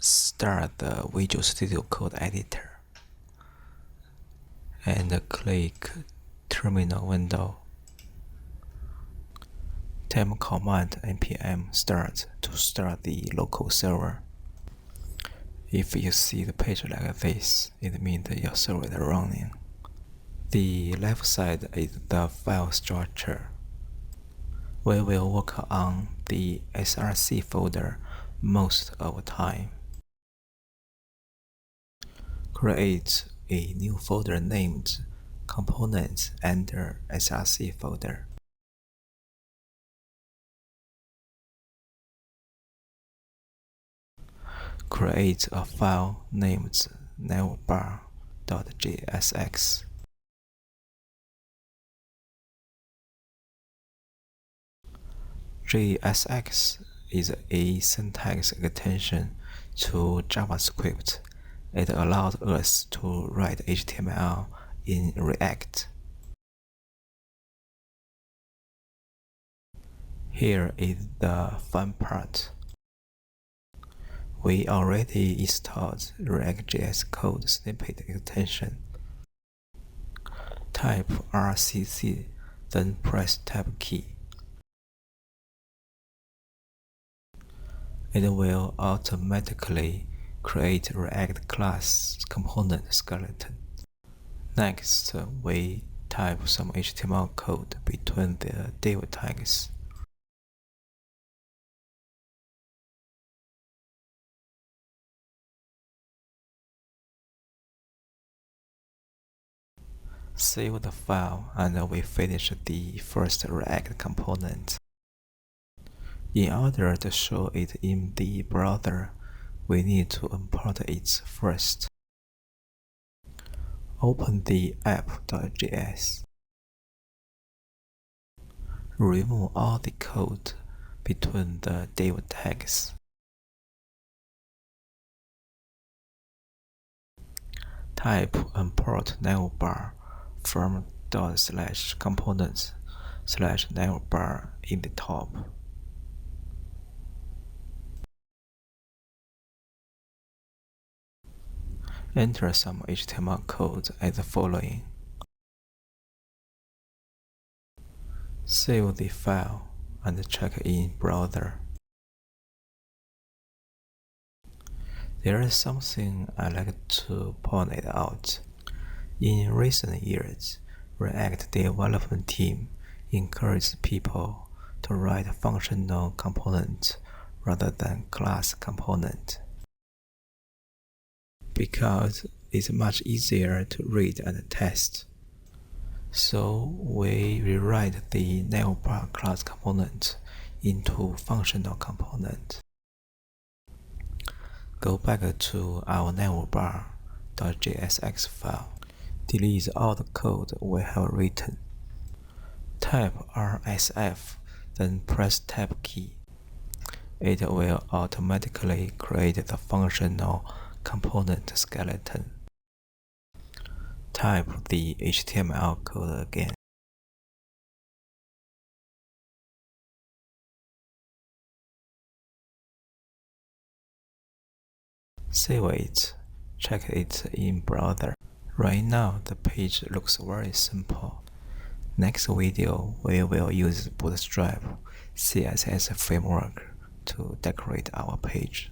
start the Visual Studio Code editor and click Terminal window. Type command npm start to start the local server. If you see the page like this, it means your server is running. The left side is the file structure. We will work on the src folder most of the time. Create a new folder named Components under src folder. Create a file named navbar.jsx. JSX is a syntax extension to JavaScript. It allows us to write HTML in React. Here is the fun part. We already installed React.js code snippet extension. Type RCC, then press Tab key. It will automatically create React class component skeleton. Next, we type some HTML code between the div tags. Save the file and we finish the first React component. In order to show it in the browser, we need to import it first. Open the app.js. Remove all the code between the div tags. Type import navbar from ./components/navbar in the top. Enter some HTML code as the following. Save the file and check in browser. There is something I like to point it out. In recent years, React development team encourages people to write functional components rather than class component, because it's much easier to read and test. So we rewrite the navbar class component into functional component. Go back to our navbar.jsx file. Delete all the code we have written. Type RSF, then press Tab key. It will automatically create the functional component skeleton. Type the HTML code again. Save it. Check it in browser. Right now, the page looks very simple. Next video, we will use Bootstrap CSS framework to decorate our page.